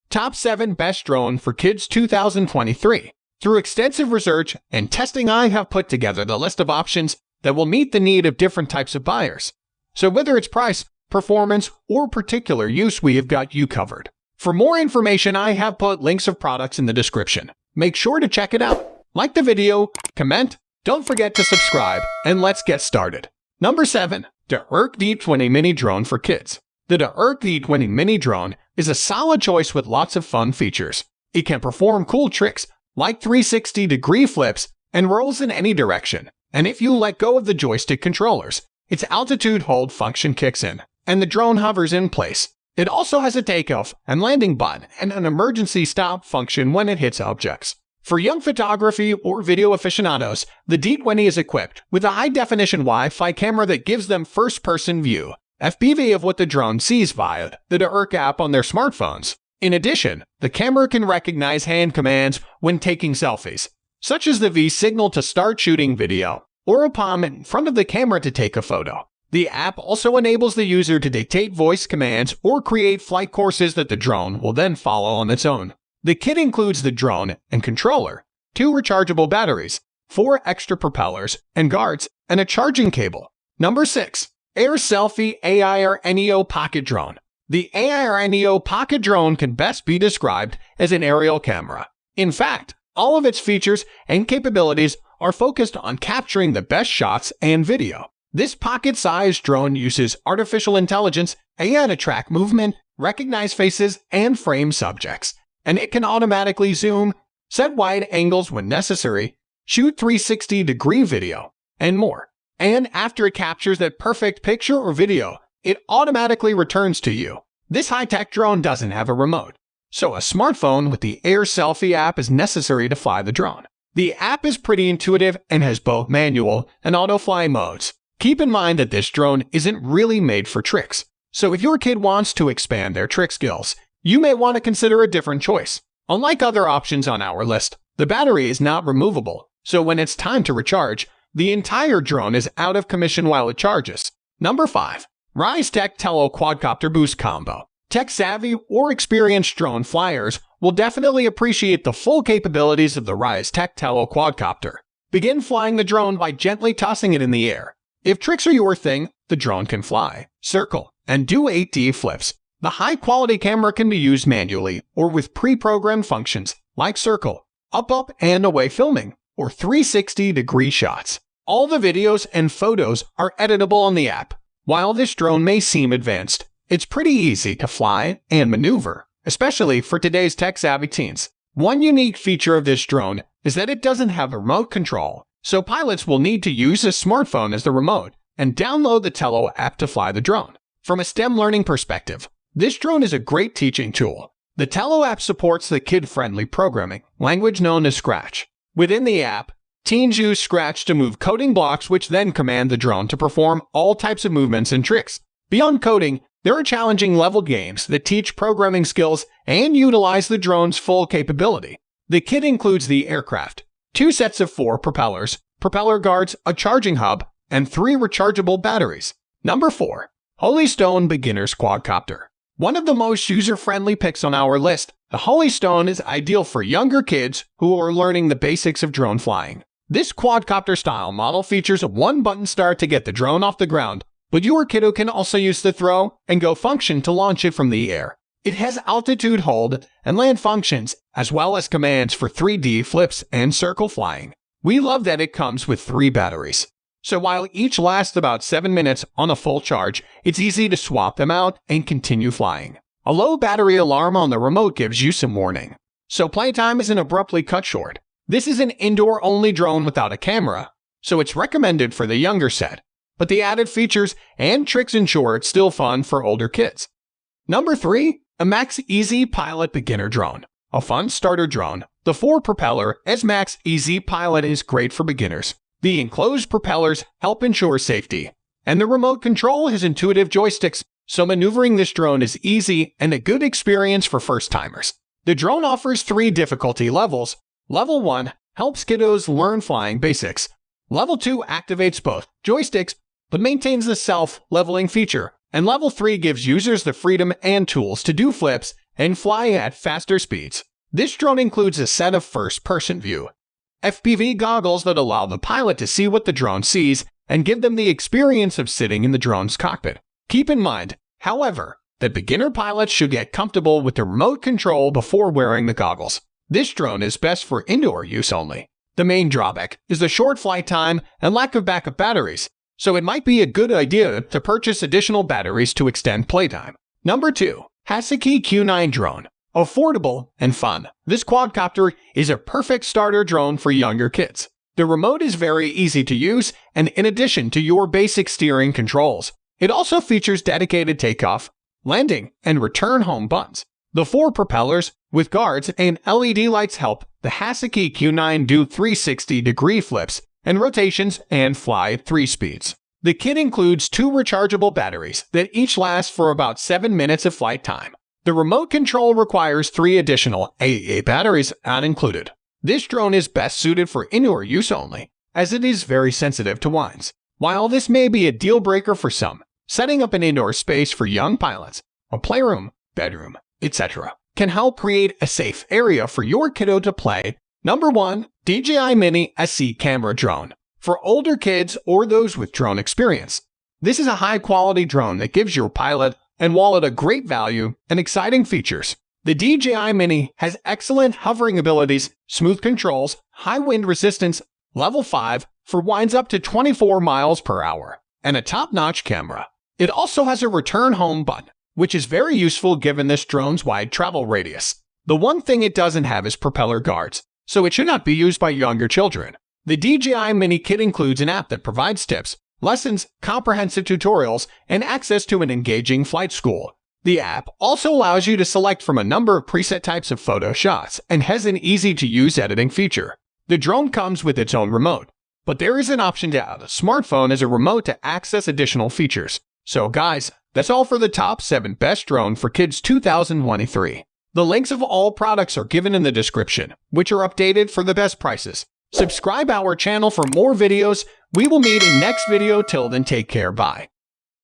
Top 7 Best Drone for Kids 2023. Through extensive research and testing, I have put together the list of options that will meet the need of different types of buyers. So whether it's price, performance, or particular use, we have got you covered. For more information, I have put links of products in the description. Make sure to check it out. Like the video, comment, don't forget to subscribe, and let's get started. Number 7. DEERC D20 Mini Drone for Kids. The DEERC D20 Mini Drone is a solid choice with lots of fun features. It can perform cool tricks like 360-degree flips and rolls in any direction. And if you let go of the joystick controllers, its altitude hold function kicks in, and the drone hovers in place. It also has a takeoff and landing button and an emergency stop function when it hits objects. For young photography or video aficionados, the D20 is equipped with a high-definition Wi-Fi camera that gives them first-person view, FPV, of what the drone sees via the DEERC app on their smartphones. In addition, the camera can recognize hand commands when taking selfies, such as the V signal to start shooting video, or a palm in front of the camera to take a photo. The app also enables the user to dictate voice commands or create flight courses that the drone will then follow on its own. The kit includes the drone and controller, 2 rechargeable batteries, 4 extra propellers and guards, and a charging cable. Number 6. AirSelfie AirNeo Pocket Drone. The AirNeo Pocket Drone can best be described as an aerial camera. In fact, all of its features and capabilities are focused on capturing the best shots and video. This pocket-sized drone uses artificial intelligence, AI, to track movement, recognize faces, and frame subjects. And it can automatically zoom, set wide angles when necessary, shoot 360-degree video, and more. And after it captures that perfect picture or video, it automatically returns to you. This high-tech drone doesn't have a remote, so a smartphone with the AirSelfie app is necessary to fly the drone. The app is pretty intuitive and has both manual and auto-fly modes. Keep in mind that this drone isn't really made for tricks, so if your kid wants to expand their trick skills, you may want to consider a different choice. Unlike other options on our list, the battery is not removable, so when it's time to recharge, the entire drone is out of commission while it charges. Number 5. Ryze Tello Quadcopter Boost Combo. Tech-savvy or experienced drone flyers will definitely appreciate the full capabilities of the Ryze Tello Quadcopter. Begin flying the drone by gently tossing it in the air. If tricks are your thing, the drone can fly, circle, and do 8D flips. The high-quality camera can be used manually or with pre-programmed functions like circle, up, and away filming, or 360-degree shots. All the videos and photos are editable on the app. While this drone may seem advanced, it's pretty easy to fly and maneuver, especially for today's tech-savvy teens. One unique feature of this drone is that it doesn't have a remote control, so pilots will need to use a smartphone as the remote and download the Tello app to fly the drone. From a STEM learning perspective, this drone is a great teaching tool. The Tello app supports the kid-friendly programming language known as Scratch. Within the app, teens use Scratch to move coding blocks, which then command the drone to perform all types of movements and tricks. Beyond coding, there are challenging level games that teach programming skills and utilize the drone's full capability. The kit includes the aircraft, 2 sets of 4 propellers, propeller guards, a charging hub, and 3 rechargeable batteries. Number 4. Holy Stone Beginner's Quadcopter. One of the most user-friendly picks on our list, the Holy Stone is ideal for younger kids who are learning the basics of drone flying. This quadcopter-style model features a 1-button start to get the drone off the ground, but your kiddo can also use the throw and go function to launch it from the air. It has altitude hold and land functions, as well as commands for 3D flips and circle flying. We love that it comes with 3 batteries. So while each lasts about 7 minutes on a full charge, it's easy to swap them out and continue flying. A low battery alarm on the remote gives you some warning, so playtime isn't abruptly cut short. This is an indoor-only drone without a camera, so it's recommended for the younger set, but the added features and tricks ensure it's still fun for older kids. Number 3. EMAX Easy Pilot Beginner Drone. A fun starter drone, the 4-propeller EMAX Easy Pilot is great for beginners. The enclosed propellers help ensure safety, and the remote control has intuitive joysticks, so maneuvering this drone is easy and a good experience for first-timers. The drone offers 3 difficulty levels. Level 1 helps kiddos learn flying basics. Level 2 activates both joysticks, but maintains the self-leveling feature. And Level 3 gives users the freedom and tools to do flips and fly at faster speeds. This drone includes a set of first-person view FPV goggles that allow the pilot to see what the drone sees and give them the experience of sitting in the drone's cockpit. Keep in mind, however, that beginner pilots should get comfortable with the remote control before wearing the goggles. This drone is best for indoor use only. The main drawback is the short flight time and lack of backup batteries, so it might be a good idea to purchase additional batteries to extend playtime. Number 2. HASAKE Q9 Drone. Affordable and fun. This quadcopter is a perfect starter drone for younger kids. The remote is very easy to use, and in addition to your basic steering controls, it also features dedicated takeoff, landing, and return home buttons. The 4 propellers with guards and LED lights help the HASAKE Q9 do 360-degree flips and rotations and fly at 3 speeds. The kit includes 2 rechargeable batteries that each last for about 7 minutes of flight time. The remote control requires 3 additional AA batteries not included. This drone is best suited for indoor use only, as it is very sensitive to winds. While this may be a deal breaker for some, setting up an indoor space for young pilots, a playroom, bedroom, etc., can help create a safe area for your kiddo to play. Number 1. DJI Mini SC Camera Drone. For older kids or those with drone experience, this is a high-quality drone that gives your pilot and wallet a great value and exciting features. The DJI Mini has excellent hovering abilities, smooth controls, high wind resistance, level 5 for winds up to 24 miles per hour, and a top-notch camera. It also has a return home button, which is very useful given this drone's wide travel radius. The one thing it doesn't have is propeller guards, so it should not be used by younger children. The DJI Mini kit includes an app that provides tips, lessons, comprehensive tutorials, and access to an engaging flight school. The app also allows you to select from a number of preset types of photo shots and has an easy-to-use editing feature. The drone comes with its own remote, but there is an option to add a smartphone as a remote to access additional features. So guys, that's all for the top 7 best drone for kids 2023. The links of all products are given in the description, which are updated for the best prices. Subscribe our channel for more videos. We will meet in next video. Till then, take care. Bye.